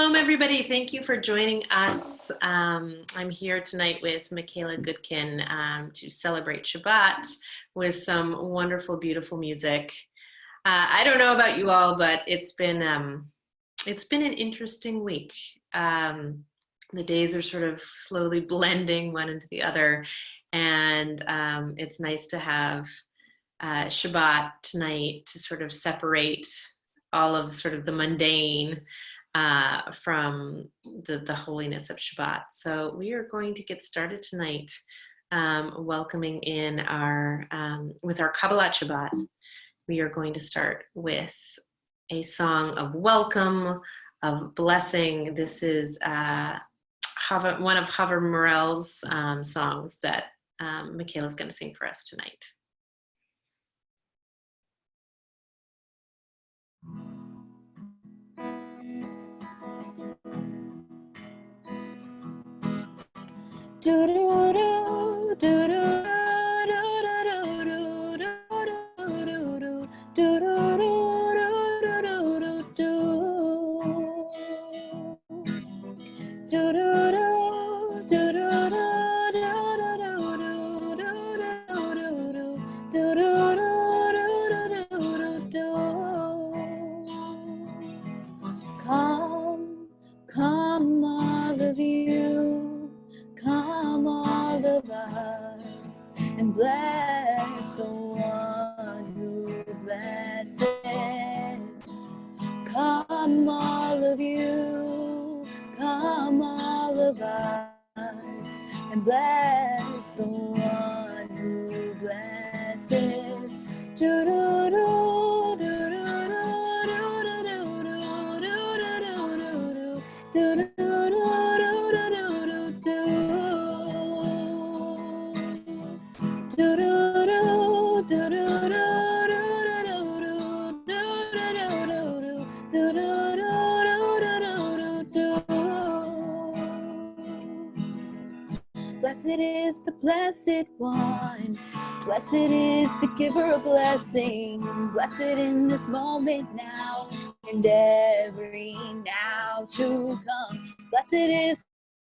Shalom, everybody. Thank you for joining us. I'm here tonight with Michaela Goodkin to celebrate Shabbat with some wonderful, beautiful music. I don't know about you all, but it's been an interesting week. The days are sort of slowly blending one into the other, and it's nice to have Shabbat tonight to sort of separate all of sort of the mundane from the holiness of Shabbat. So we are going to get started tonight, welcoming in our with our Kabbalat Shabbat. We are going to start with a song of welcome, of blessing. This is one of Haver Morel's songs that Michaela's going to sing for us tonight. Come all of you, come all of us, and bless the one who blesses. Come all of you, come all of us, and bless the one who blesses. Blessed is the blessed one, blessed is the giver of blessing, blessed in this moment now and every now to come. Blessed is the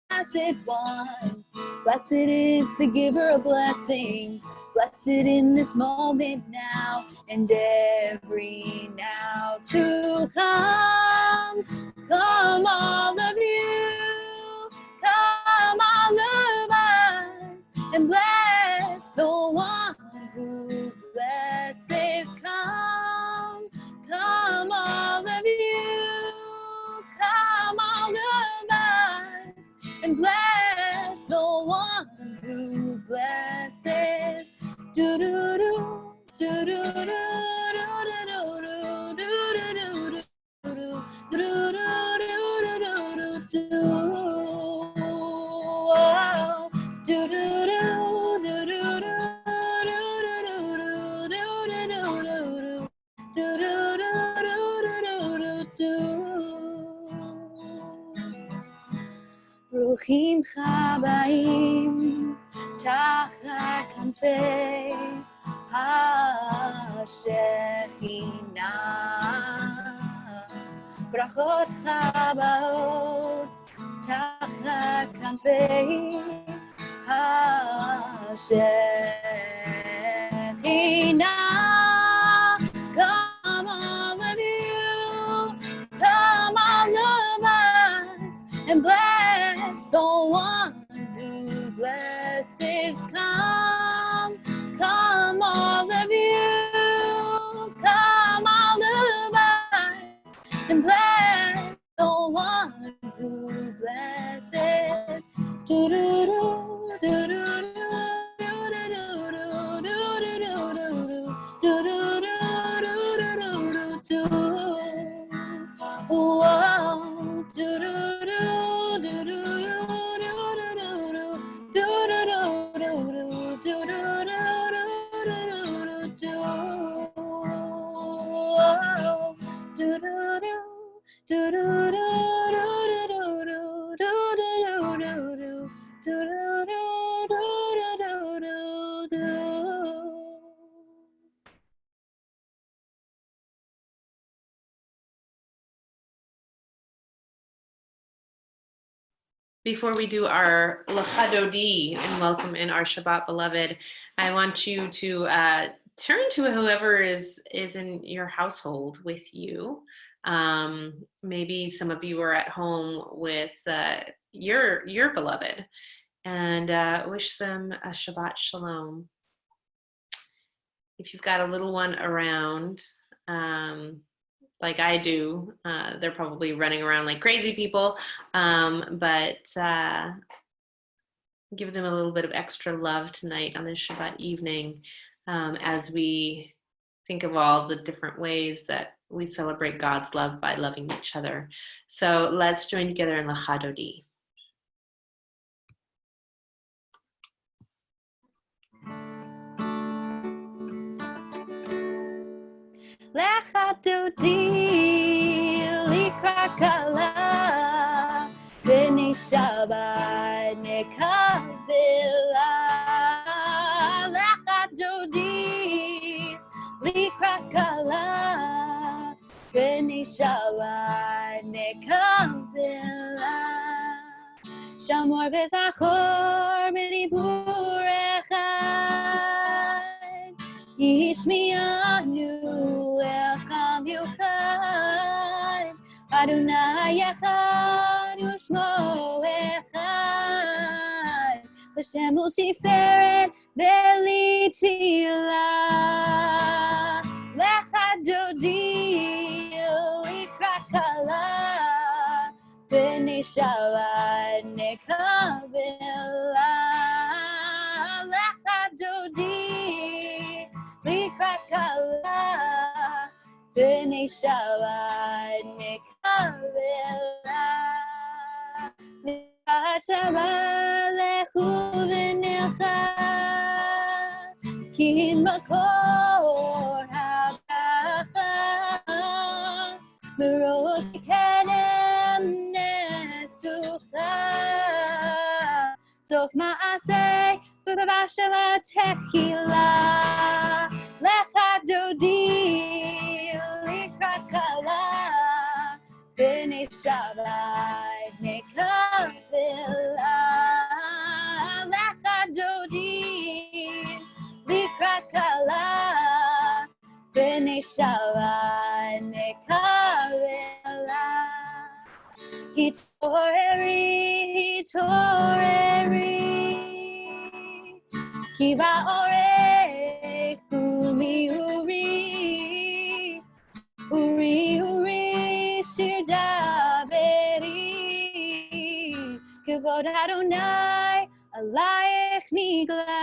blessed one, blessed is the giver of blessing, blessed in this moment now and every now to come. Come all of you, come all of us, and bless the one who blesses. Come all of you, come all of us, and bless the one who blesses. Do-do-do, do-do-do, do-do-do, do-do-do, ברוכים הבאים תחת כנפי השכינה. ברכות הבאות תחת כנפי השכינה. Come all of you, come all of us, and bless the one who blesses. Come all of you, come all of us, and bless the one who blesses. Do-do-do, do-do-do, do-do-do, do-do-do, do-do-do, do-do-do, whoa, do-do-do, do-do-do, Before we do our L'chadodi and welcome in our Shabbat beloved, I want you to turn to whoever is in your household with you. Maybe some of you are at home with your beloved, and wish them a Shabbat Shalom. If you've got a little one around, like I do, they're probably running around like crazy people, but give them a little bit of extra love tonight on this Shabbat evening, as we think of all the different ways that we celebrate God's love by loving each other. So let's join together in L'chadodi. L'chadodi likrat kala b'nei Shabbat nekavela. L'chadodi likrat kala b'nei Shabbat nekavela. Shamor v'zachor b'dibur echad Yishmianu Elcham Yuchad Adonai Echad Ushmo Echad L'Shem U'Tiferet V'Li Tila L'chadodi Likrat kala B'nei Shabbat nekavela. L'chadodi likrat kala b'nei Shabbat nekavela. Likrat Shabbat lechu v'nelcha ki makor habracha merosh kedem nesucha Sof ma'aseh v'b'shavat tehila L'chadodi likrat kala b'nei Shabbat nekavela. L'chadodi likrat kala b'nei Shabbat nekavela. Hitoreri Ki ba'orech uri shir daveri Kavod Adonai alayech nigla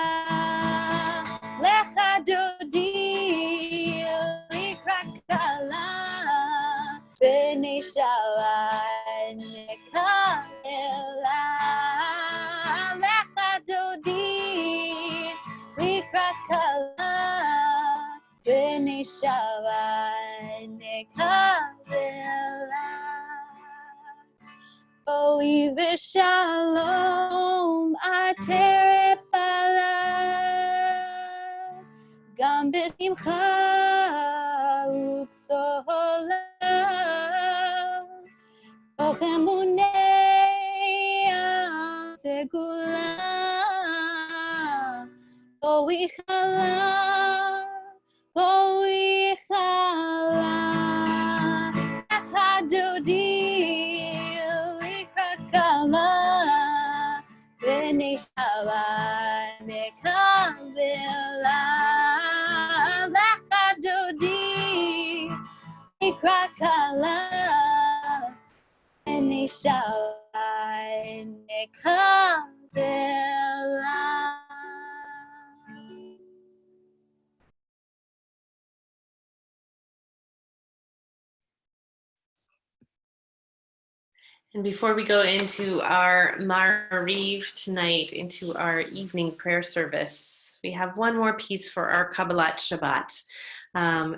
L'chadodi likrat kala b'nei Shabbat nekavela. L'chadodi likrat kala b'nei Shabbat nekavela. O'i v'shalom ateret balav gam b'simcha u'tzola toch emunei segula O'i chala L'chadodi likrat kala b'nei Shabbat nekavela. L'chadodi likrat kala b'nei Shabbat nekavela. And before we go into our Mariv tonight, into our evening prayer service, we have one more piece for our Kabbalat Shabbat.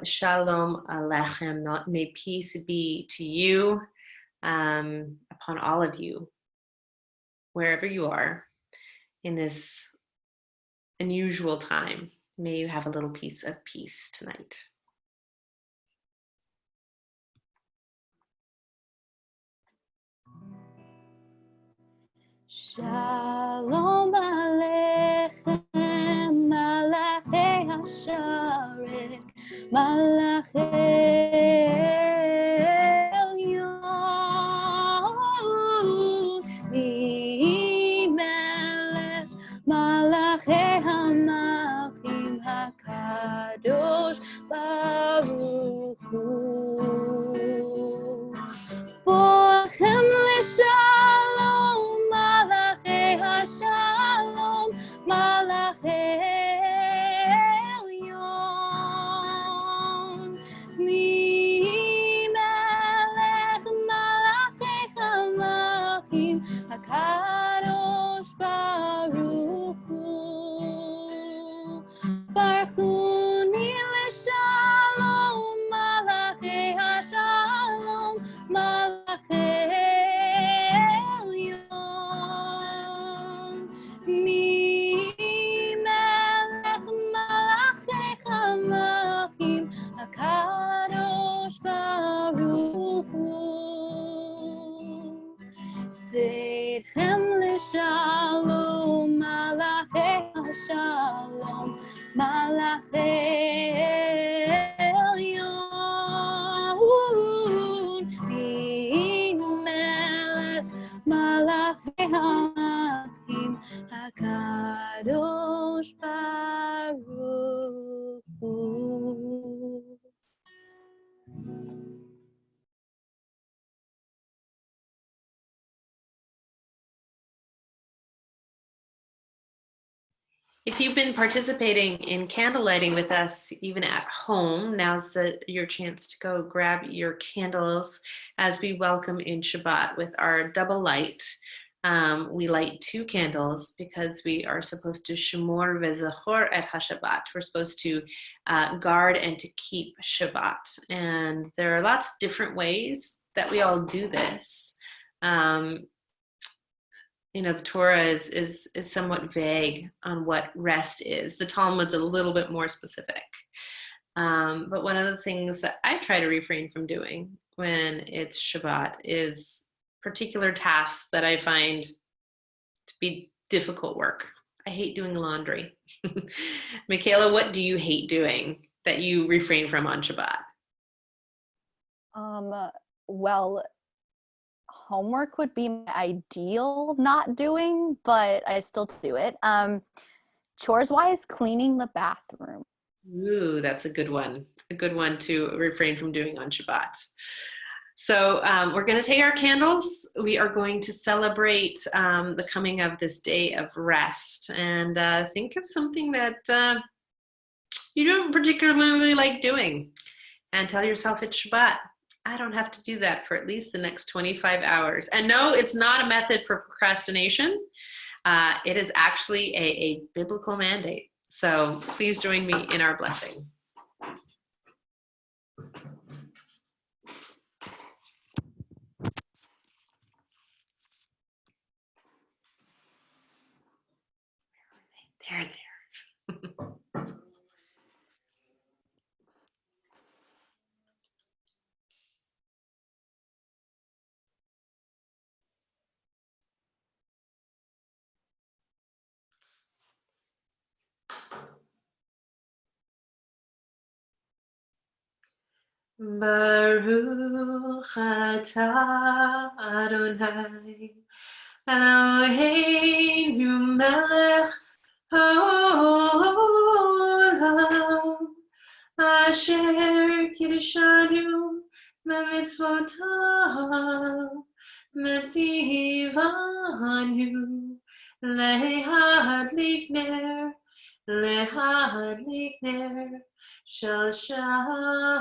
Shalom Aleichem. May peace be to you, upon all of you, wherever you are in this unusual time. May you have a little piece of peace tonight. Shalom Aleichem, Malachei HaSharek, Malachei Elyon, Melech Malachei HaMalchim HaKadosh Baruch Hu. Borchem leshalom, malachei hashalom, malachei elyon. Melech malachei hamalchim, hakadosh baruch hu. Barchuni leshalom, malachei hashalom, malachei elyon. Melech malachei hamalchim, hakadosh baruch hu. Seidchem leshalom, malachei hashalom, malachei elyon. Melech malachei hamalchim, hakadosh baruch hu. If you've been participating in candle lighting with us, even at home, now's your chance to go grab your candles as we welcome in Shabbat with our double light. We light 2 candles because we are supposed to shemor vezachor et haShabbat. We're supposed to guard and to keep Shabbat. And there are lots of different ways that we all do this. The Torah is somewhat vague on what rest is. The Talmud's a little bit more specific. But one of the things that I try to refrain from doing when it's Shabbat is particular tasks that I find to be difficult work. I hate doing laundry. Michaela, what do you hate doing that you refrain from on Shabbat? Well, homework would be my ideal not doing, but I still do it. Chores wise, cleaning the bathroom. Ooh, that's a good one. A good one to refrain from doing on Shabbat. So we're going to take our candles. We are going to celebrate the coming of this day of rest, and think of something that you don't particularly like doing, and tell yourself it's Shabbat. I don't have to do that for at least the next 25 hours. And no, it's not a method for procrastination. It is actually a biblical mandate. So please join me in our blessing. There. Baruch atah Adonai Eloheinu melech haolam asher kiddushanu b'mitzvotav metzivanu lehadlik ner shel Shabbat.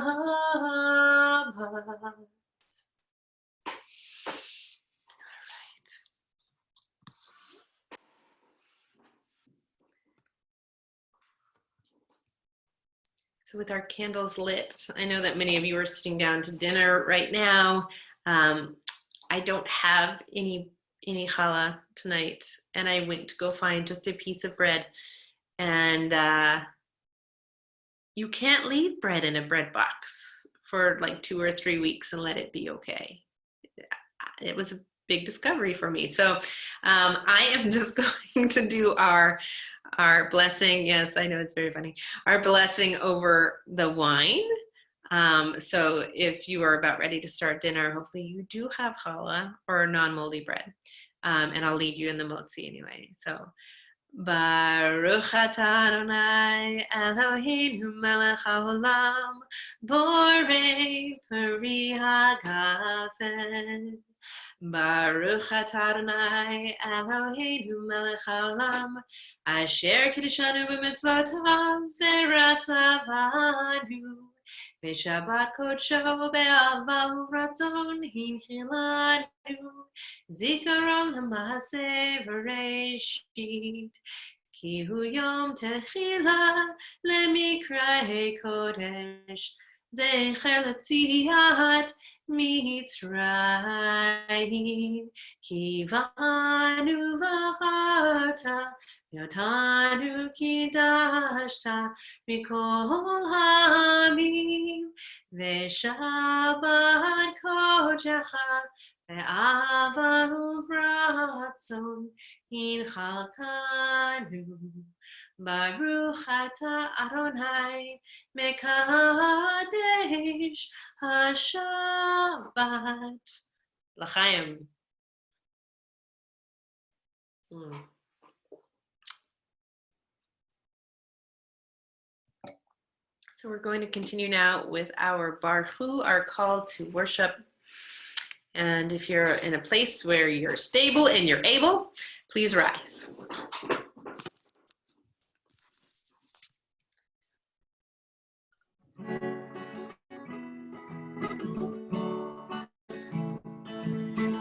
So with our candles lit, I know that many of you are sitting down to dinner right now. I don't have any challah tonight, and I went to go find just a piece of bread. And you can't leave bread in a bread box for like 2 or 3 weeks and let it be okay. It was big discovery for me. So I am just going to do our blessing. Yes, I know it's very funny. Our blessing over the wine. So if you are about ready to start dinner, hopefully you do have challah or non-moldy bread. And I'll lead you in the motzi anyway. So Baruch atah Adonai Eloheinu melech haolam borei peri hagafen. Baruch atah Adonai Eloheinu melech haolam asher kiddushanu b'mitzvotav v'ratzavanu v'shabbat kodsho be'ava u'ratzon hinchilanu zikaron l'maaseh v'reishit ki hu yom techila lemikrei kodesh zecher l'tziat Mitzrayim kivanu v'charta v'otanu kidashta mikol ha'amim v'shabbat kodecha ve'ava uvratzon hinchaltanu Baruch atah Adonai mekadesh Shabbat. L'chaim. So we're going to continue now with our Barhu, our call to worship. And if you're in a place where you're stable and you're able, please rise.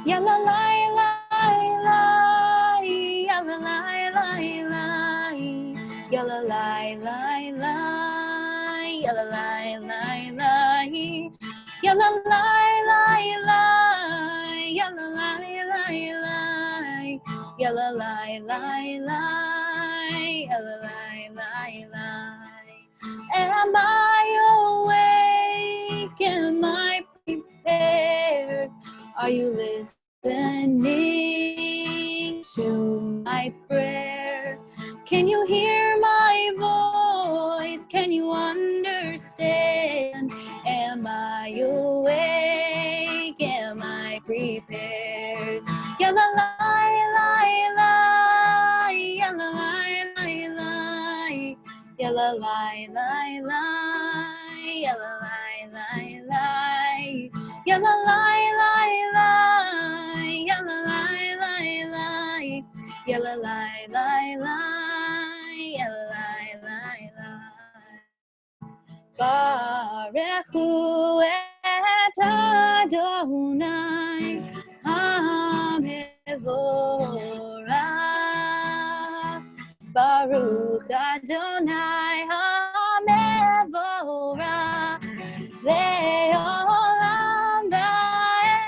Yalla lai lai lai, yalla lai lai lai, yalla lai lai lai, yalla lai lai lai, yalla lai lai lai, yalla lai lai lai, yalla lai lai lai, yalla lai lai lai. Am I awake? Am I prepared? Are you listening to my prayer? Can you hear my voice? Can you understand? Am I awake? Am I prepared? Yalla lai lai lai, yalla lai lai lai, yalla lai lai lai, yalla lai lai lai, yalla lai lai lai, yalla lai lai lai, yalla lai lai lai, yalla lai lai lai. Barechu et Adonai HaMevorach. Baruch Adonai HaMevorach Le'olam va'ed,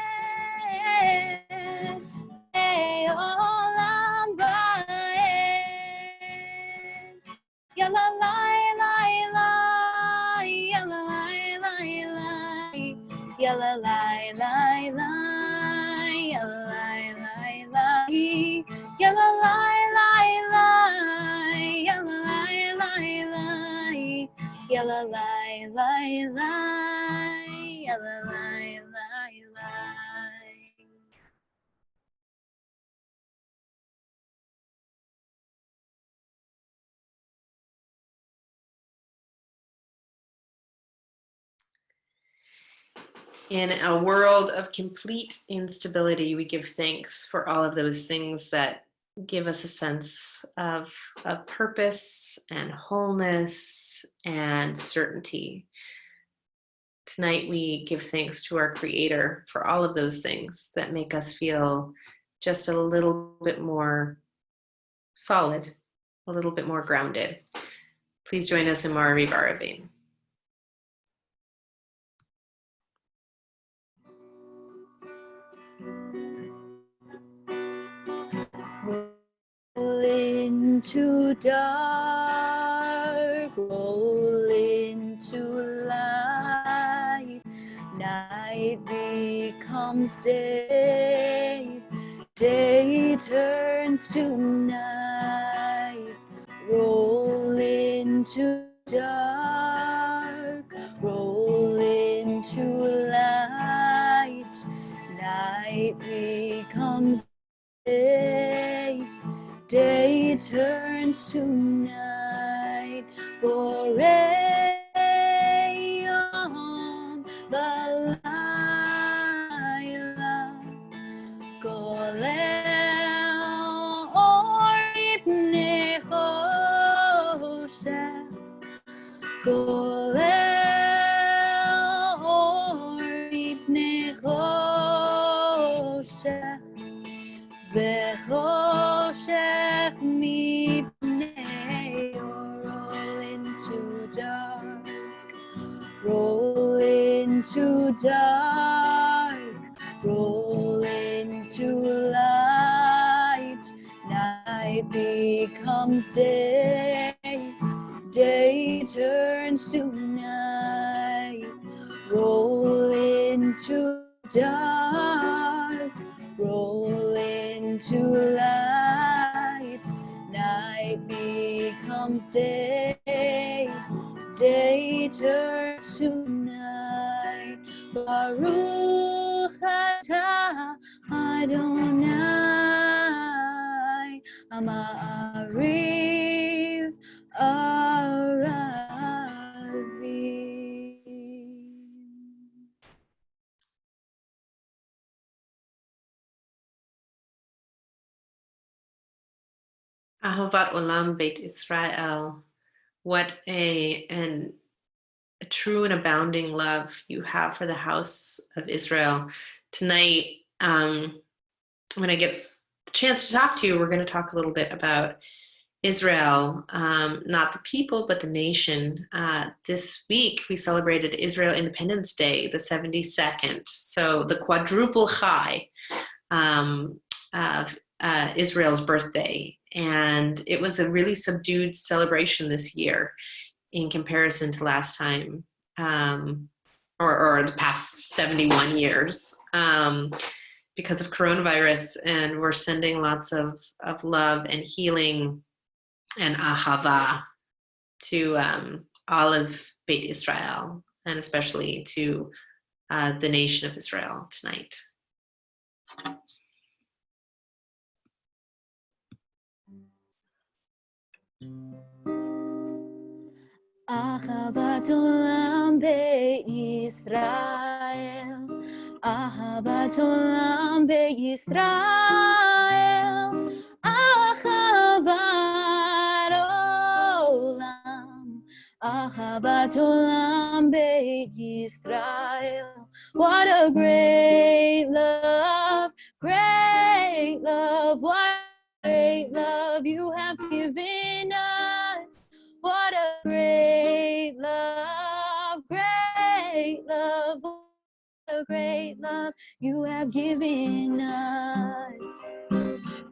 Le'olam va'ed. Yalla lai lai lai, yalla lai lai lai, yalla lai lai lai, yalla lai lai lai, yalla lai lai lai, yalla lai lai lai, yalla lai lai lai, yalla lai lai lai. In a world of complete instability, we give thanks for all of those things that give us a sense of purpose and wholeness and certainty. Tonight, we give thanks to our Creator for all of those things that make us feel just a little bit more solid, a little bit more grounded. Please join us in Ma'ariv Aravim. Roll into dark, roll into light, night becomes becomes day. Day turns to night. Roll into dark. Roll into light. Night becomes day. Day turns to night. Boreyom balayla kolel or ipnei choshech kolel or ipnei choshech v'choshech mipnei or roll into dark. Roll into dark, roll into light. Night becomes day, day turns to night. Roll into dark, roll into light. Night becomes day. Day turns to night. Baruch atah Adonai Amariv Aravim. Ahovat Olam Beit Israel. What a true and abounding love you have for the house of Israel. Tonight, when I get the chance to talk to you, we're going to talk a little bit about Israel, not the people, but the nation. This week, we celebrated Israel Independence Day, the 72nd. So the quadruple chai of Israel's birthday. And it was a really subdued celebration this year in comparison to last time, or the past 71 years, because of coronavirus. And we're sending lots of love and healing and ahava to all of Beit Israel, and especially to the nation of Israel tonight. Ahavat olam be'Yisrael, Ahavat olam be'Yisrael, Ahavat olam, Ahavat olam be'Yisrael. What a great love, what a great love you have given us. What a great love, what a great love you have given us.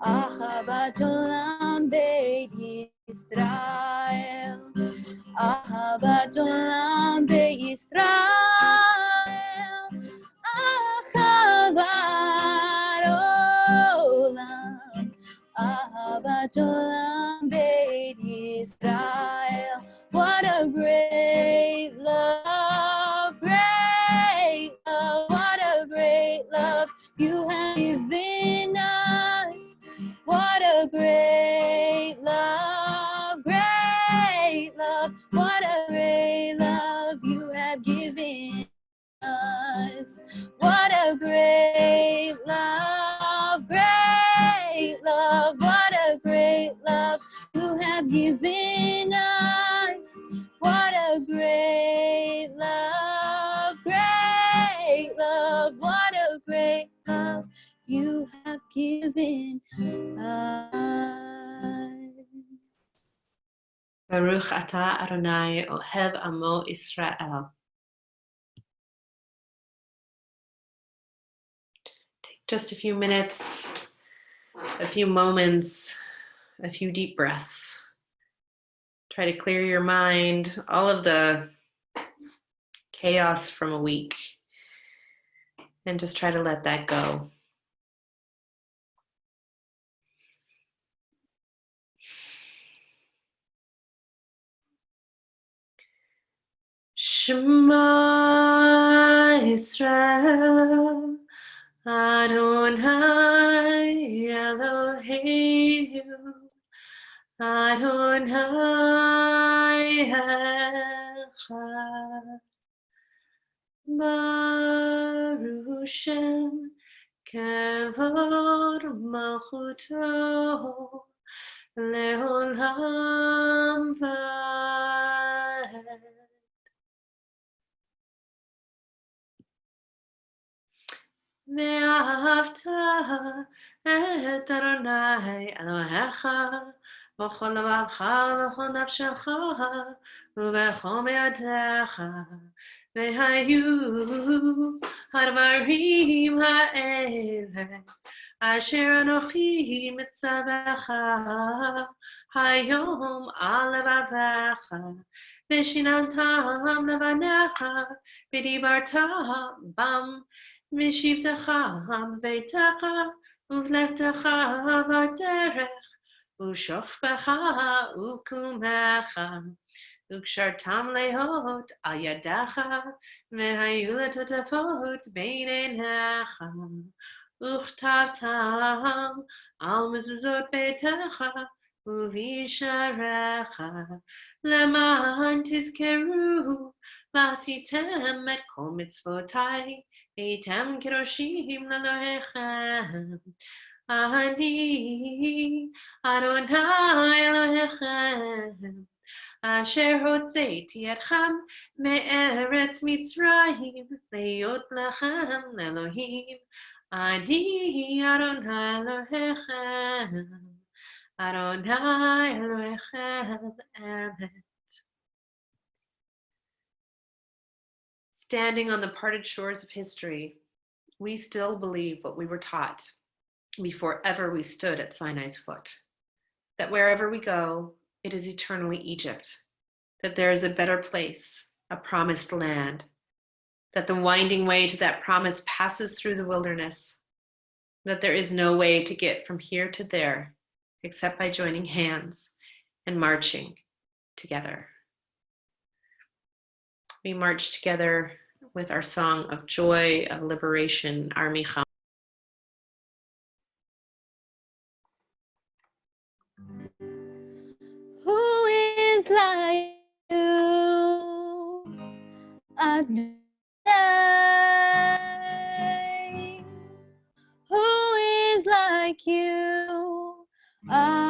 Ahavat olam beit Yisrael, Ahavat olam beit Yisrael, Ahavat olam, Ahavat olam beit Yisrael. What a great love, what a great love you have given us. What a great love, what a great love you have given us. What a great love, what a great love you have given us. What a great love, what a great love you have given us. Baruch atah Adonai ohev amo Israel. Take just a few minutes, a few moments, a few deep breaths. Try to clear your mind, all of the chaos from a week, and just try to let that go. Shema Yisrael, Adonai Eloheinu, Adonai Echad. Baruch Shem Kevod Malchuto Leolam Vaed. ואהבת את אדוני אלוהיך בכל לבבך ובכל נפשך ובכל מאודיך והיו הדברים האלה אשר אנוכי מצווך היום על לבביך ושיננתם לבניך ודיברת בם בשבתך בביתך ובלכתך בדרך ושוכבך וקומך וקשרתם להיות על ידך והיו לטוטפות בין עיניך וכתבתם על מזוזות ביתך ובשעריך למען תזכרו ועשיתם את כל מצוותיי והייתם קדושים לאלוהיכם. אני אדוני אלוהיכם אשר הוצאתי אתכם מארץ מצרים להיות לכם לאלוהים. אני אדוני אלוהיכם, אדוני אלוהיכם אמת. Standing on the parted shores of history, we still believe what we were taught before ever we stood at Sinai's foot, that wherever we go, it is eternally Egypt, that there is a better place, a promised land, that the winding way to that promise passes through the wilderness, that there is no way to get from here to there except by joining hands and marching together. We march together with our song of joy, of liberation, our Micha. Who is like you, Adonai? Who is like you, Adonai?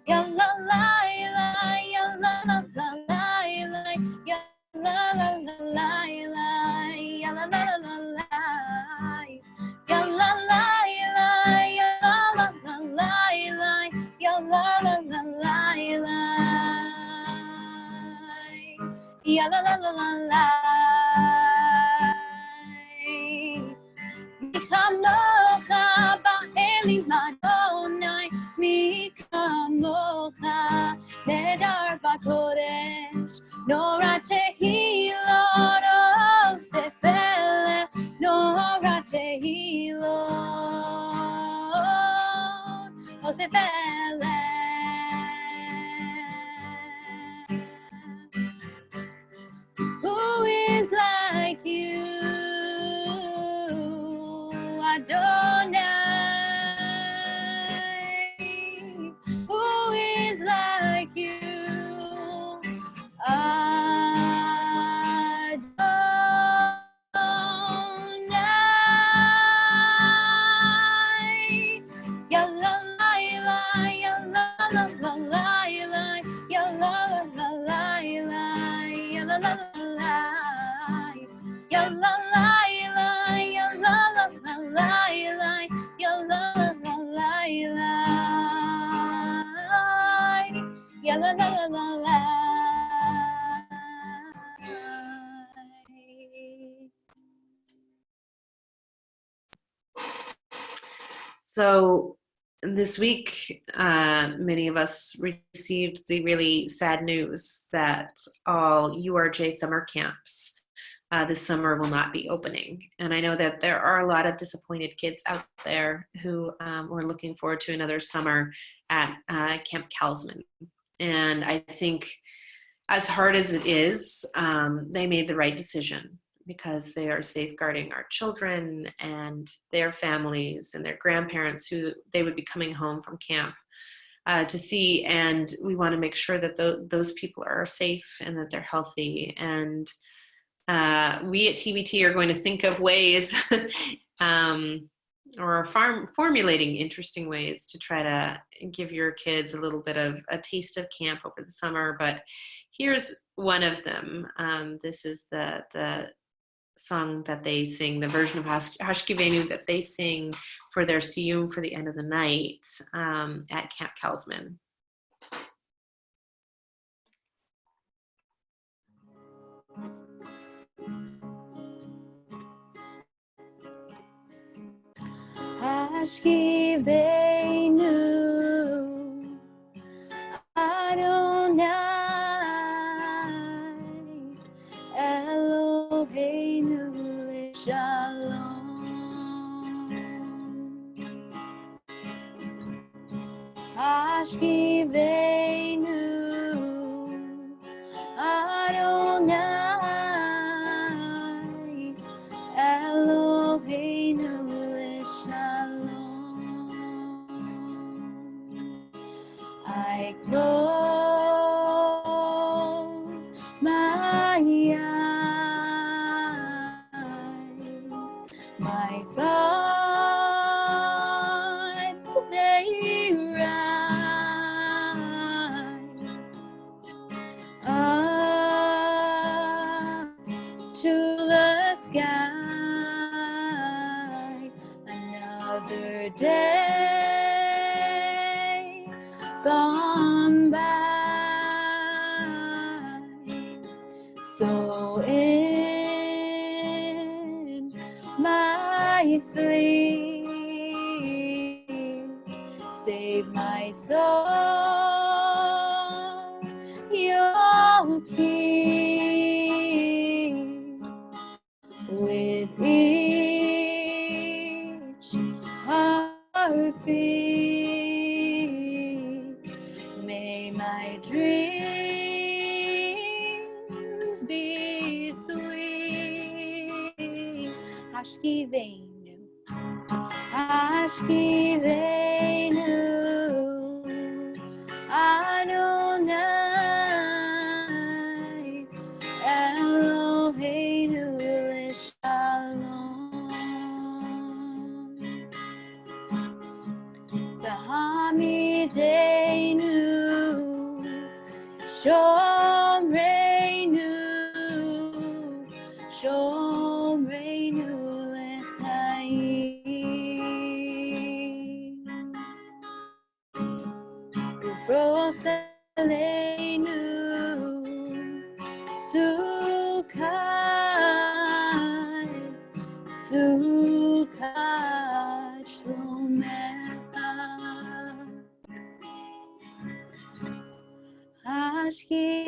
Ya la la la, ya la la la la, ya la la la la, ya la la la la, ya la la la, ya la la la la, ya la la la la, ya la la la la. Kamocha ba'elim Adonai, mi kamocha nedar b'kodesh, nora tehilot osefele, nora tehilot osefele. Who is like you, Adonai? Who is like you, Adonai? Ya la la la, ya la la la la, ya la la la la, ya la la la la, ya la la la, ya la la la la, ya la la la la, ya la la la la. So this week, many of us received the really sad news that all URJ summer camps this summer will not be opening. And I know that there are a lot of disappointed kids out there who were looking forward to another summer at Camp Kalsman. And I think as hard as it is, they made the right decision, because they are safeguarding our children and their families and their grandparents who they would be coming home from camp to see. And we want to make sure that those people are safe and that they're healthy. And we at TBT are going to think of ways or formulating interesting ways to try to give your kids a little bit of a taste of camp over the summer. But here's one of them. This is the song that they sing, the version of Hashkivenu that they sing for their siyum for the end of the night at Camp Kalsman. Hashkivenu Adonai Eloheinu Shalom. Hashkivenu Adonai Eloheinu Shalom. I close my eyes, my thoughts they rise up to the sky. Another day gone by. So in my sleep, save my soul, you'll keep with each heartbeat. May my dreams be sweet. Hashkivenu, Hashkivenu, Adonai, Eloheinu Shalom. Hamidenu, Shomreinu, Shomreinu Lechaim. Ufroselenu, Sukkot, Sukkot Shlomecha. Hashkivenu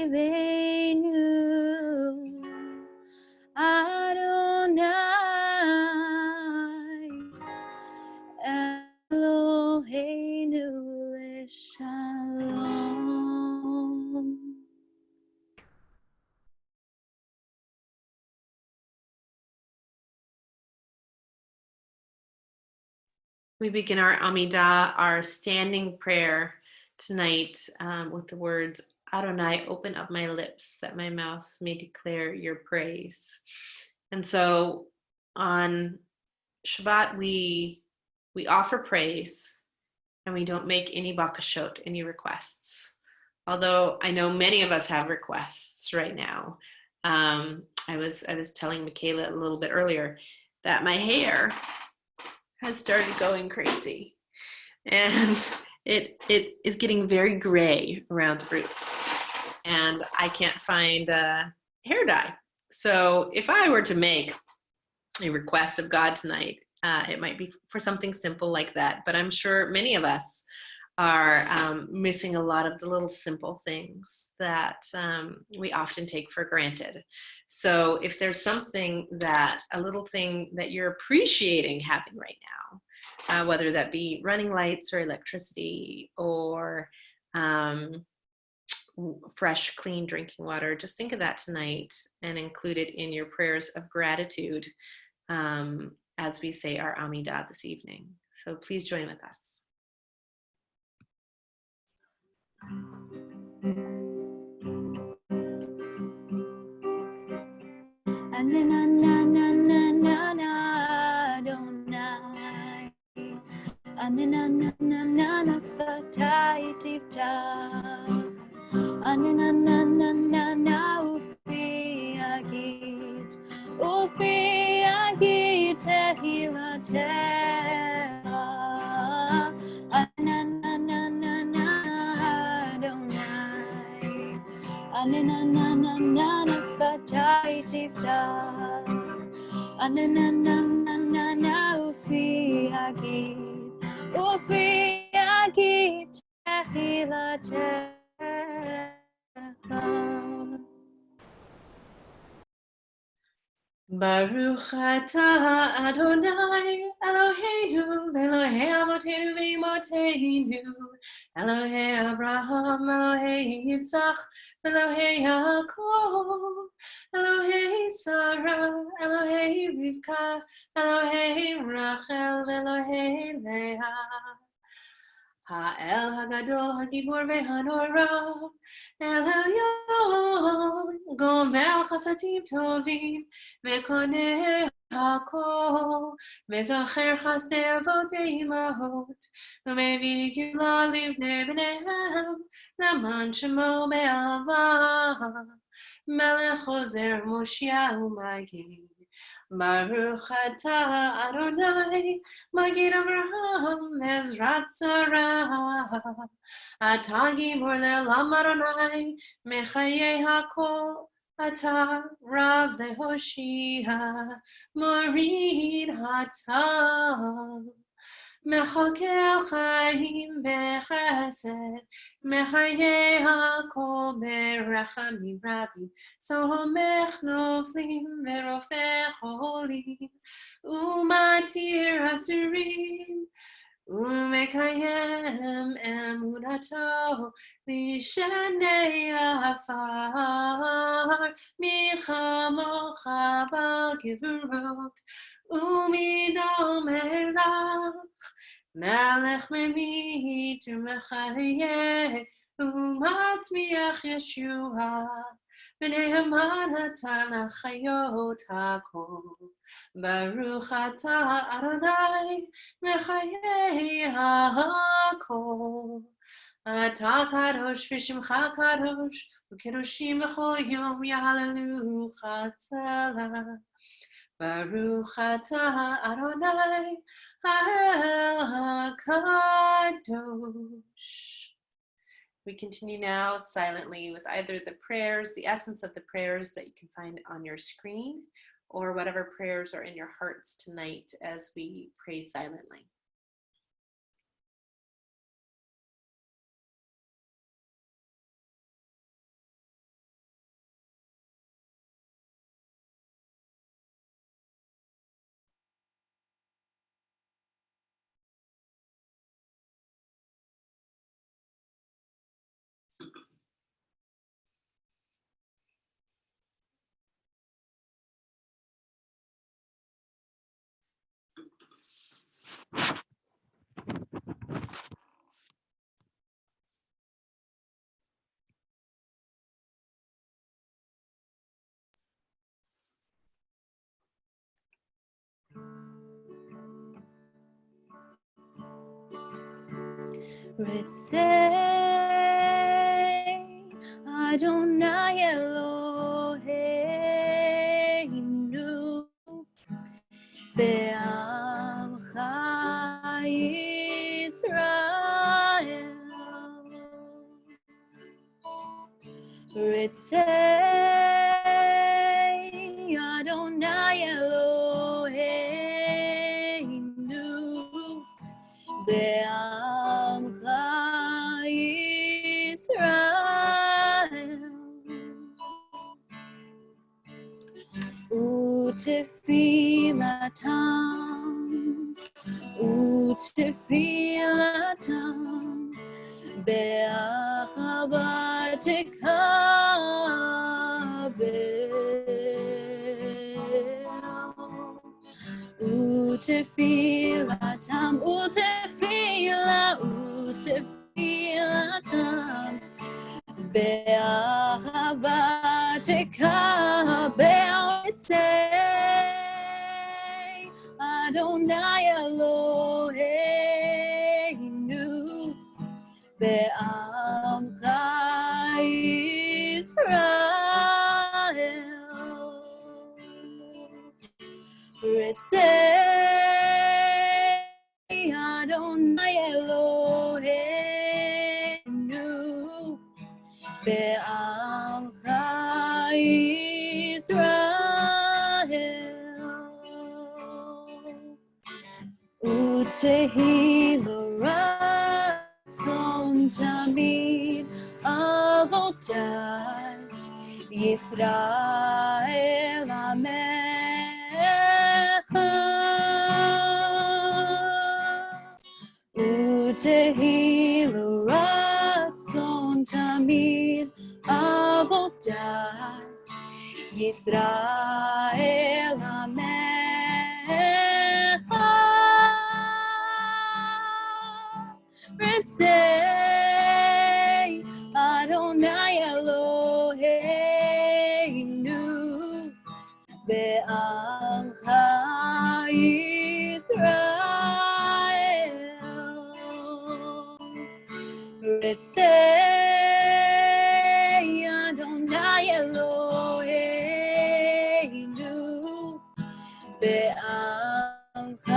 Adonai Eloheinu Shalom. We begin our Amidah, our standing prayer tonight with the words, Adonai, open up my lips that my mouth may declare your praise. And so on Shabbat, we offer praise and we don't make any bakashot, any requests. Although I know many of us have requests right now. I was telling Michaela a little bit earlier that my hair has started going crazy, and it is getting very gray around the roots, and I can't find hair dye. So if I were to make a request of God tonight, It might be for something simple like that, but I'm sure many of us are missing a lot of the little simple things that we often take for granted. So if there's something a little thing that you're appreciating having right now, whether that be running lights or electricity or fresh, clean drinking water, just think of that tonight and include it in your prayers of gratitude as we say our Amidah this evening. So please join with us. Baruch atah Adonai Eloheinu Elohei Avotenu v'Imotenu Elohei Abraham Elohei Yitzchak Elohei Yaakov Elohei Sarah Elohei Rivka Elohei Rachel Elohei Leah Ha'el Hagadol Hagibor ve'Hanora El Elyon Gomel Chasadim Tovim Ve'koneh HaKol Ve'zocher Chasdei Avot ve'imahot U'mevii Gila livnei bneihem Laman Shemo be'ava Melech Chozer Moshiach Magid Baruch atah Adonai Magid Abraham Ezrat Sarah Atah Gibor le'olam Adonai Mechayei HaKol Atah Rav le'Hoshia Morid Hatah Mechakel Chaim bechesed Mechayei HaKol berachamim rabim Somech noflim verofech cholim Umatir asurim Umekayem emunato Lishanei afar Michamocha bal gevurot Umidom elach Melech memit umechayeh Umatzmiach Yeshua V'ne'eman atah l'chayot hakol Baruch atah Adonai Mechayei hakol Atah kadosh v'shimcha kadosh U'kedoshim b'chol yom yahallelu chatzela Baruch atah Adonai Ha'el HaKadosh. We continue now silently with either the prayers, the essence of the prayers that you can find on your screen, or whatever prayers are in your hearts tonight as we pray silently. Ritzei Adonai Eloheinu Be'amcha Yisrael Ritzei Adonai Eloheinu ותפילתם, ותפילתם, באהבה תקבל, ותפילתם, ותפילתם, באהבה תקבל את זה, אדוני אלוהינו, בעמך ישראל. רצה אדוני אלוהינו, בעמך ישראל. ותהי לו רצון תמיד עבודת ישראל עמך, ותהי לו רצון תמיד עבודת ישראל עמך. רצה אדוני אלוהינו, בעמך ישראל. רצה אדוני אלוהינו, בעמך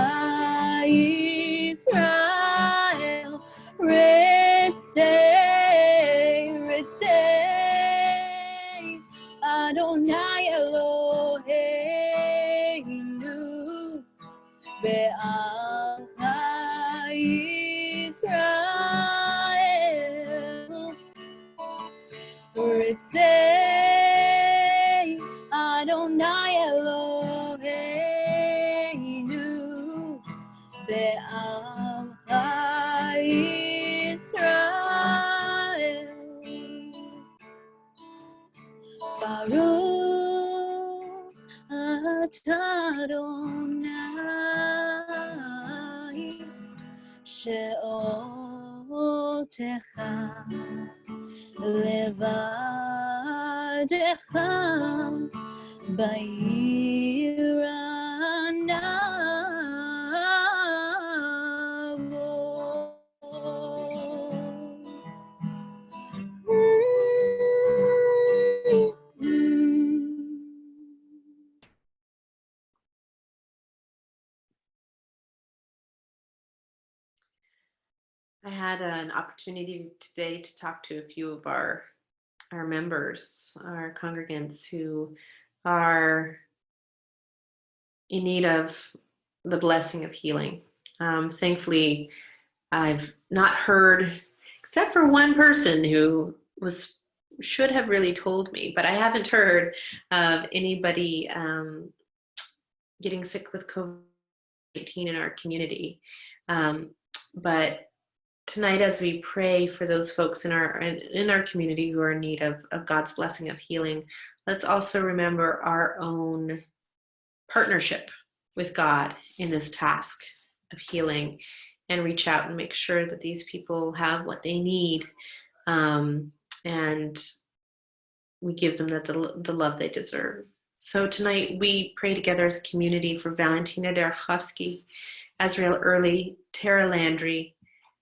ישראל. רצה אדוני אלוהינו, בעמך ישראל. רצה אדוני אלוהינו, בעמך ישראל. ברוך אתה אדוני, שאותך לבדך בעיר I had an opportunity today to talk to a few of our members, our congregants who are in need of the blessing of healing. Thankfully, I've not heard, except for one person who should have really told me, but I haven't heard of anybody getting sick with COVID-19 in our community. But tonight, as we pray for those folks in our community who are in need of God's blessing of healing, let's also remember our own partnership with God in this task of healing, and reach out and make sure that these people have what they need, and we give them the love they deserve. So tonight we pray together as a community for Valentina Derechowski, Azrael Early, Tara Landry,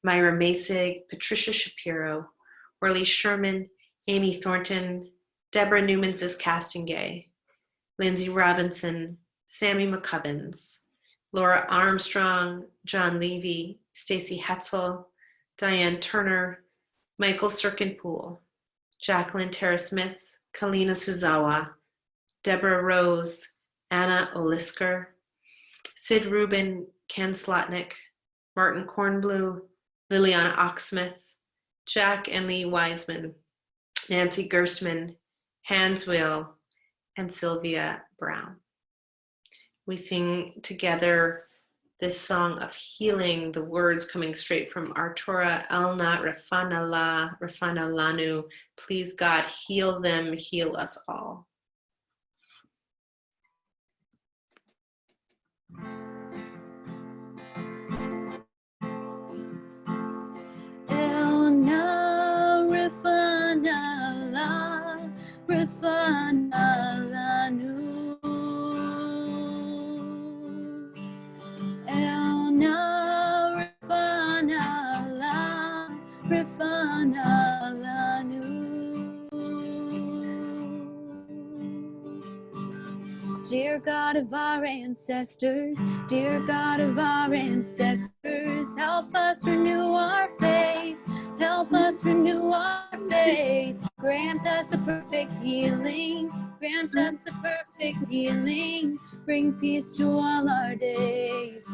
Myra Masig, Patricia Shapiro, Orly Sherman, Amy Thornton, Deborah Newman-Ziskastengay, Lindsay Robinson, Sammy McCubbins, Laura Armstrong, John Levy, Stacy Hetzel, Diane Turner, Michael Sirkinpool, Jacqueline Tara Smith, Kalina Suzawa, Deborah Rose, Anna Olisker, Sid Rubin, Ken Slotnick, Martin Kornblue, Liliana Oxsmith, Jack and Lee Wiseman, Nancy Gerstmann, Hans Will, and Sylvia Brown. we sing together this song of healing, the words coming straight from our Torah, Elna Refana La, Refana Lanu. Please God, heal them, heal us all. Elna Refana La, Refana Lanu. Elna Refana La, Refana Lanu. Dear God of our ancestors, dear God of our ancestors, help us renew our faith, help us renew our faith. Grant us a perfect healing, grant us a perfect healing, bring peace to all our days.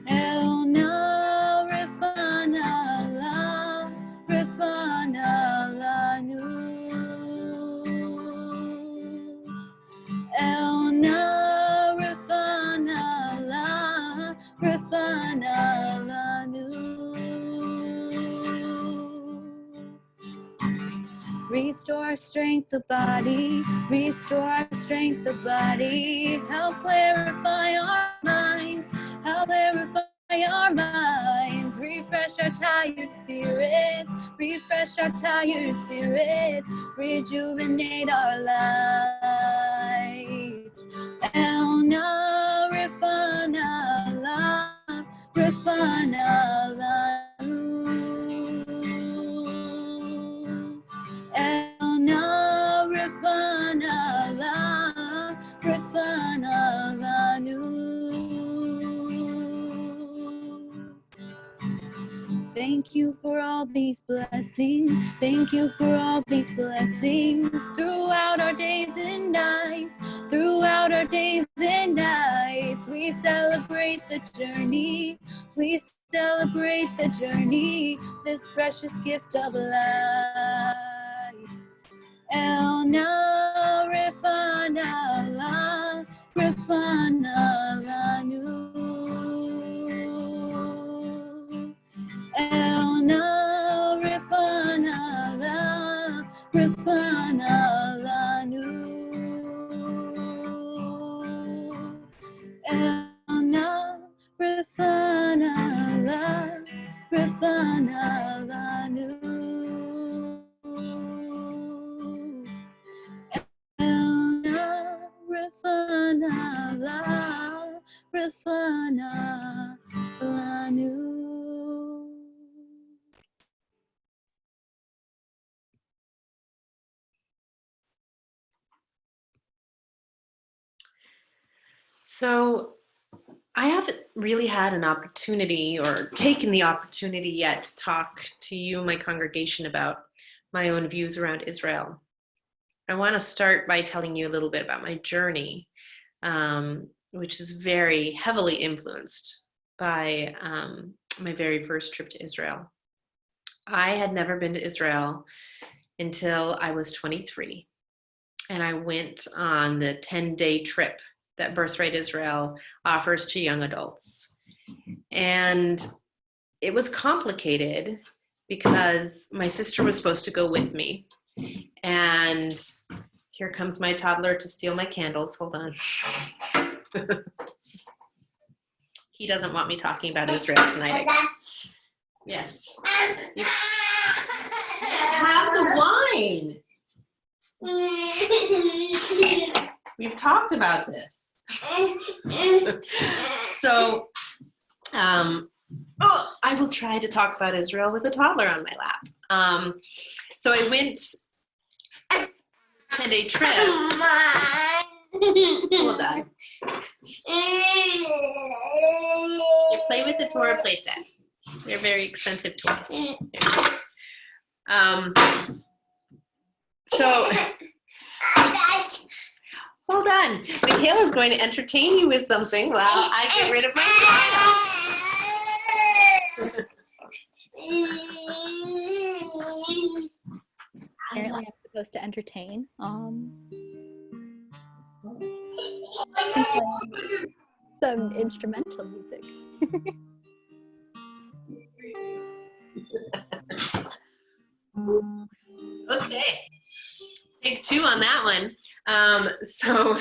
Elna Refana La, Refana Lanu. Elna Refana La, Refana Lanu. Restore our strength of body, restore our strength of body. Help clarify our minds, help clarify our minds. Refresh our tired spirits, refresh our tired spirits. Rejuvenate our light. Elna Refana La, Refana Lanu. Elna Refana La, Refana Lanu. Thank you for all these blessings. Thank you for all these blessings throughout our days and nights. Throughout our days and nights, we celebrate the journey. We celebrate the journey, this precious gift of life. Elna Refana La, Refana Lanu. Elna Refana La, Refana Lanu. Elna Refana La, Refana Lanu. Elna Refana La, Refana Lanu. So I haven't really had an opportunity or taken the opportunity yet to talk to you, my congregation, about my own views around Israel. I want to start by telling you a little bit about my journey, which is very heavily influenced by my very first trip to Israel. I had never been to Israel until I was 23, and I went on the 10-day trip that Birthright Israel offers to young adults. And it was complicated because my sister was supposed to go with me. And here comes my toddler to steal my candles. Hold on. He doesn't want me talking about Israel tonight. Yes. You have the wine. We've talked about this. So, I will try to talk about Israel with a toddler on my lap. So I went 10-day trip. Hold on. You play with the Torah playset. They're very expensive toys. So, hold on. Michaela's going to entertain you with something while I get rid of my child. Apparently I'm supposed to entertain. I'm playing some instrumental music. Okay, take two on that one. So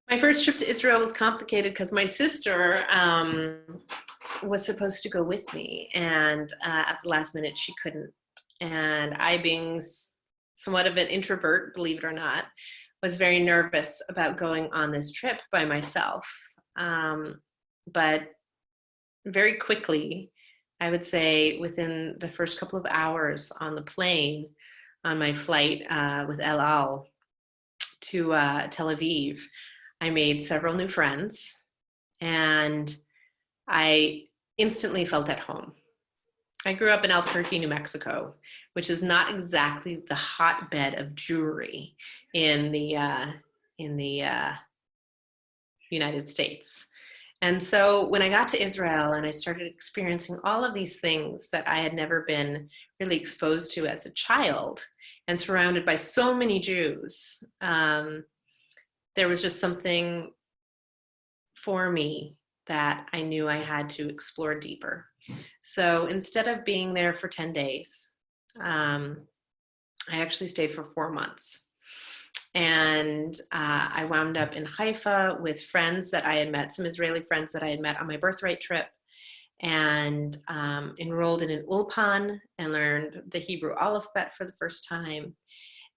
my first trip to Israel was complicated because my sister was supposed to go with me, and at the last minute she couldn't. And I, being somewhat of an introvert, believe it or not, was very nervous about going on this trip by myself. But very quickly, I would say within the first couple of hours on the plane, on my flight with El Al to Tel Aviv, I made several new friends, and I instantly felt at home. I grew up in Albuquerque, New Mexico, which is not exactly the hotbed of Jewry in the United States. And so when I got to Israel and I started experiencing all of these things that I had never been really exposed to as a child, and surrounded by so many Jews, there was just something for me that I knew I had to explore deeper. So instead of being there for 10 days, I actually stayed for 4 months. And I wound up in Haifa with friends that I had met, some Israeli friends that I had met on my birthright trip, and enrolled in an ulpan and learned the Hebrew alphabet for the first time,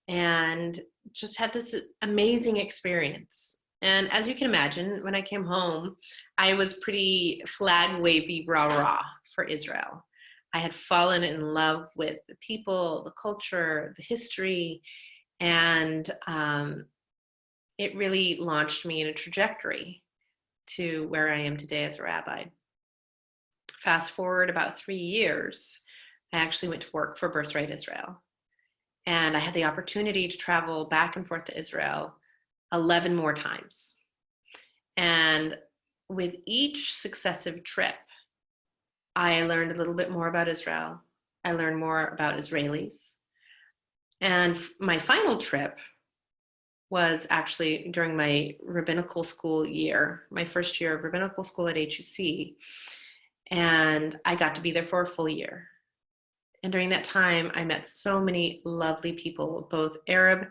and just had this amazing experience. And as you can imagine, when I came home, I was pretty flag wavy rah-rah for Israel. I had fallen in love with the people, the culture, the history, and it really launched me in a trajectory to where I am today as a rabbi. Fast forward about 3 years, I actually went to work for Birthright Israel. And I had the opportunity to travel back and forth to Israel 11 more times. And with each successive trip, I learned a little bit more about Israel. I learned more about Israelis. And my final trip was actually during my rabbinical school year, my first year of rabbinical school at HUC. And I got to be there for a full year. And during that time, I met so many lovely people, both Arab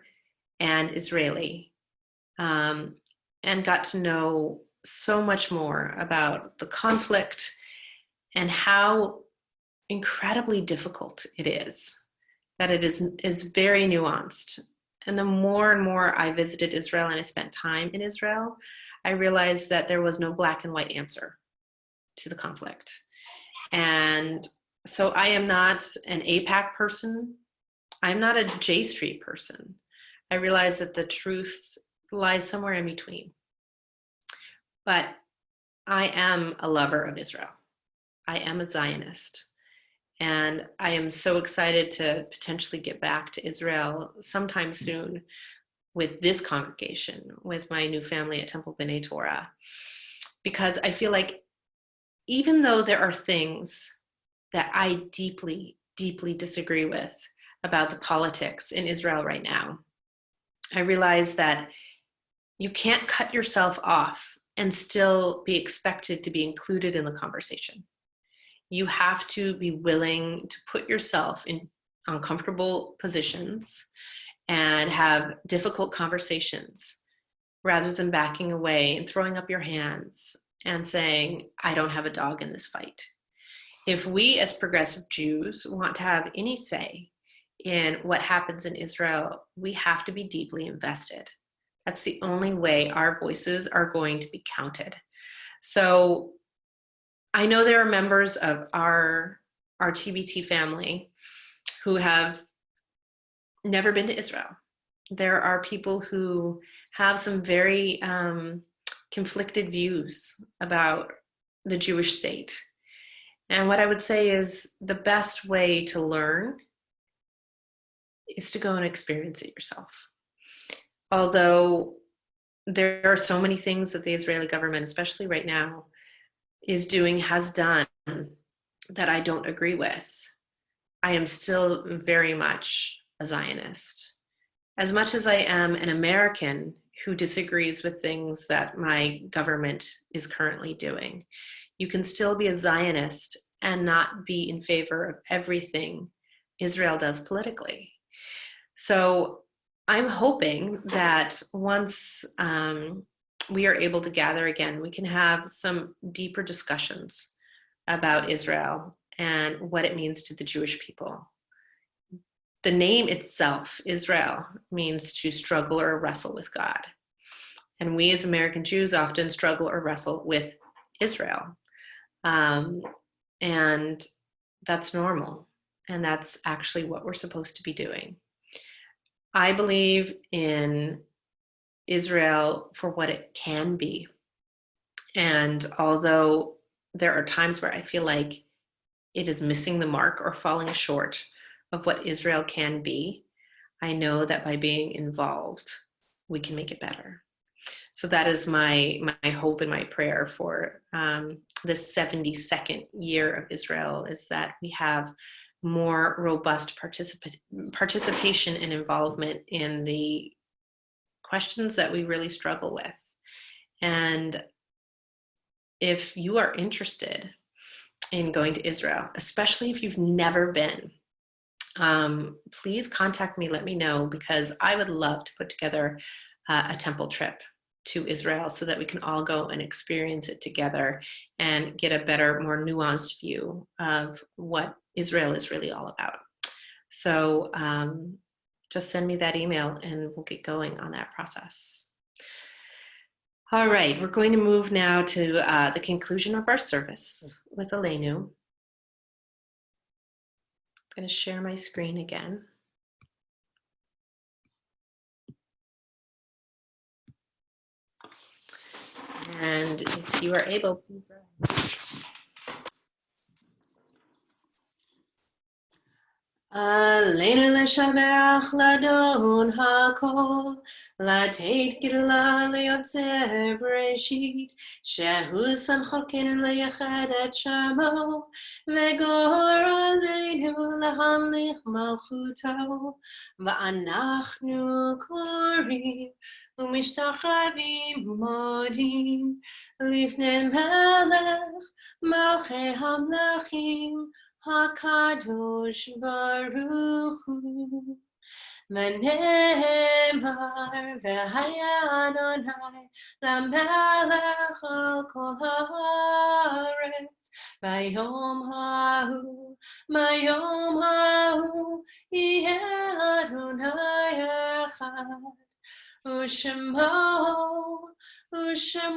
and Israeli, and got to know so much more about the conflict and how incredibly difficult it is, that it is very nuanced. And the more and more I visited Israel and I spent time in Israel, I realized that there was no black and white answer to the conflict. And so I am not an AIPAC person. I'm not a J Street person. I realize that the truth lies somewhere in between. But I am a lover of Israel. I am a Zionist. And I am so excited to potentially get back to Israel sometime soon with this congregation, with my new family at Temple B'nai Torah, because I feel like even though there are things that I deeply, deeply disagree with about the politics in Israel right now, I realize that you can't cut yourself off and still be expected to be included in the conversation. You have to be willing to put yourself in uncomfortable positions and have difficult conversations rather than backing away and throwing up your hands and saying, I don't have a dog in this fight. If we as progressive Jews want to have any say in what happens in Israel, we have to be deeply invested. That's the only way our voices are going to be counted. So I know there are members of our TBT family who have never been to Israel. There are people who have some very conflicted views about the Jewish state. And what I would say is the best way to learn is to go and experience it yourself. Although there are so many things that the Israeli government, especially right now, has done that I don't agree with, I am still very much a Zionist. As much as I am an American who disagrees with things that my government is currently doing. You can still be a Zionist and not be in favor of everything Israel does politically. So I'm hoping that once we are able to gather again, we can have some deeper discussions about Israel and what it means to the Jewish people. The name itself, Israel, means to struggle or wrestle with God. And we as American Jews often struggle or wrestle with Israel. And that's normal. And that's actually what we're supposed to be doing. I believe in Israel for what it can be. And although there are times where I feel like it is missing the mark or falling short of what Israel can be, I know that by being involved, we can make it better. So that is my hope and my prayer for this 72nd year of Israel, is that we have more robust participation and involvement in the questions that we really struggle with. And if you are interested in going to Israel, especially if you've never been, please contact me, let me know, because I would love to put together a temple trip to Israel so that we can all go and experience it together and get a better, more nuanced view of what Israel is really all about. So just send me that email and we'll get going on that process. All right, we're going to move now to the conclusion of our service with Aleinu. I'm going to share my screen again. And if you are able, please rise. Aleinu לשבח לאדון הכל, לתת גדולה ליוצר בראשית, שהוא שם חלקנו לייחד את שמו, וגור עלינו להמליך מלכותו, ואנחנו קוראים ומשתחווים מודים, לפני מלך מלכי המלכים, הקדוש ברוך הוא. ונאמר והיה אדוני למלך על כל הארץ ביום ההוא יהיה אדוני אחד ושמו אחד.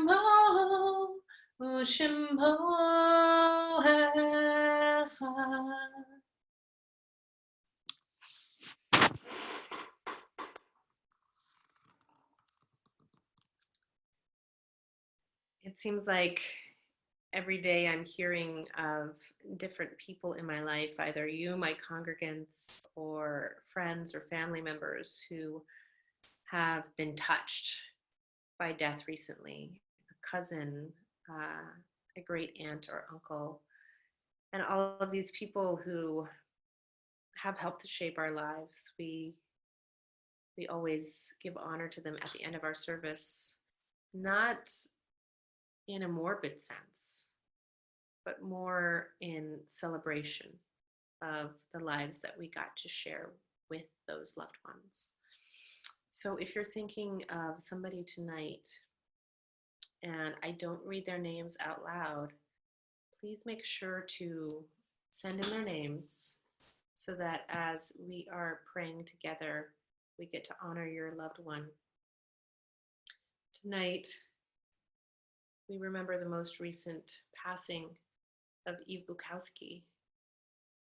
It seems like every day I'm hearing of different people in my life, either you, my congregants, or friends or family members who have been touched by death recently. A cousin, a great aunt or uncle, and all of these people who have helped to shape our lives. We always give honor to them at the end of our service, not in a morbid sense, but more in celebration of the lives that we got to share with those loved ones. So if you're thinking of somebody tonight and I don't read their names out loud, please make sure to send in their names so that as we are praying together, we get to honor your loved one. Tonight, we remember the most recent passing of Eve Bukowski,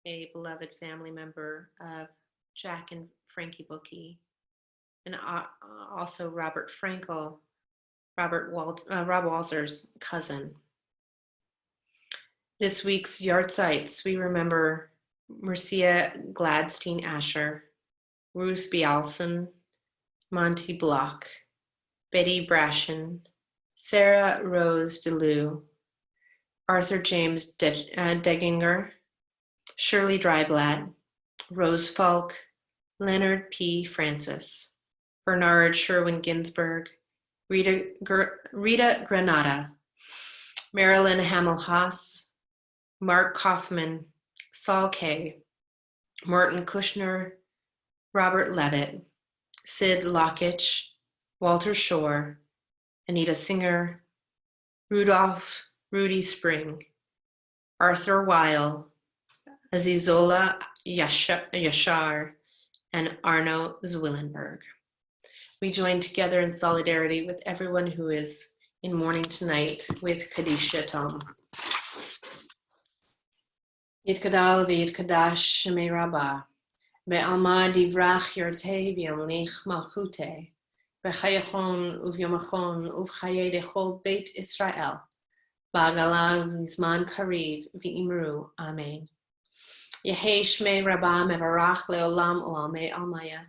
a beloved family member of Jack and Frankie Bookie, and also Robert Frankel, Rob Walzer's cousin. This week's Yardzites, we remember Marcia Gladstein Asher, Ruth Bialson, Monty Block, Betty Brashen, Sarah Rose DeLue, Arthur James Deginger, Shirley Dryblatt, Rose Falk, Leonard P. Francis, Bernard Sherwin Ginsburg, Rita Granata, Marilyn Hamill-Haas, Mark Kaufman, Saul Kay, Morton Kushner, Robert Levitt, Sid Lockitch, Walter Shore, Anita Singer, Rudolph Rudy Spring, Arthur Weil, Azizola Yashar, and Arno Zwillenberg. We join together in solidarity with everyone who is in mourning tonight with Kaddish Yatom. Yitkadal v'yitkadash shemei rabbah, be'alma divrach yortei v'yamlich malchute, be'chayachon uvyomachon uvchaye dechol beit Israel, ba'agala v'zman kariv v'imru, amen. Yehei shmei rabbah mevarach leolam olamei almaya,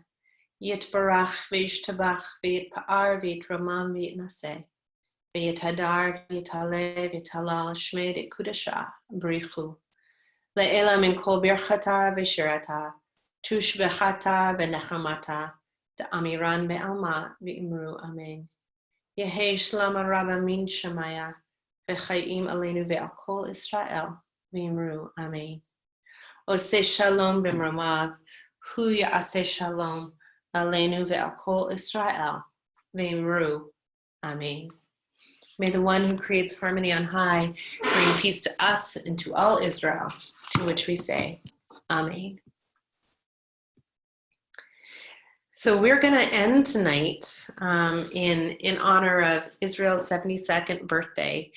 yitbarach v'yishtabach v'yitpa'ar v'yitramam v'yitnaseh, v'yitadar v'yitale v'yitalal shmei de kudasha brichu. Le'ela min kol birchata v'shirata, tushbechata v'nechamata, de'amiran be'alma v'imru, amen. Yehei shlama rabba min shamaya, v'chayim aleinu ve'al kol Israel, v'imru, amen. Oseh shalom b'mramav, hu ya'aseh shalom, aleinu ve'al kol Israel, v'imru, amen. May the one who creates harmony on high bring peace to us and to all Israel, to which we say, amen. So we're going to end tonight in honor of Israel's 72nd birthday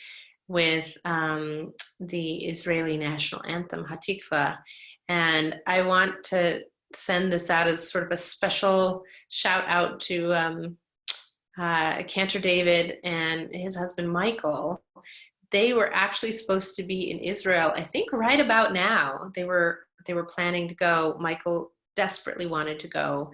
with the Israeli national anthem, Hatikva. And I want to send this out as sort of a special shout out to Cantor David and his husband Michael. They were actually supposed to be in Israel, I think right about now. They were planning to go. Michael desperately wanted to go.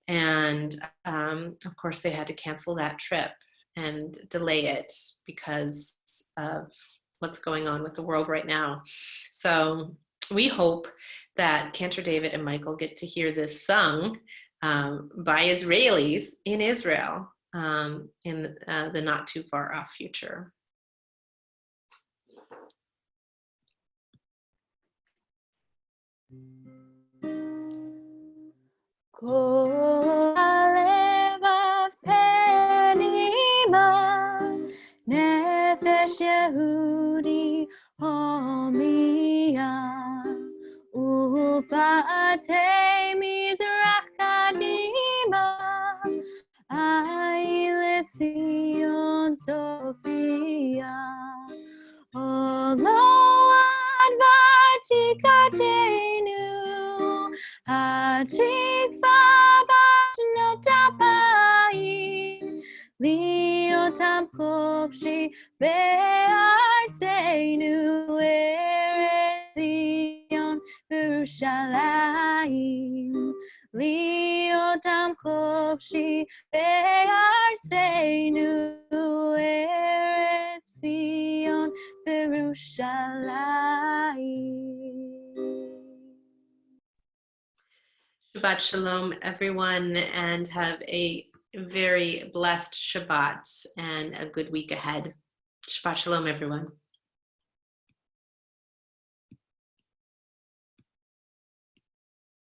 And of course they had to cancel that trip and delay it because of what's going on with the world right now. So we hope that Cantor David and Michael get to hear this sung by Israelis in Israel in the not too far off future. Kol halevav penima, nefesh Yehudi homiya, ufatei mizrach kadima, ay lezion Sophia, olo advatikatenu, Hatikva b'shnotabayim, li'otam chofshi be'artzeinu, Eretz Zion v'Yerushalayim, li'otam chofshi be'artzeinu, Eretz Zion v'Yerushalayim. Shabbat shalom, everyone, and have a very blessed Shabbat and a good week ahead. Shabbat shalom, everyone.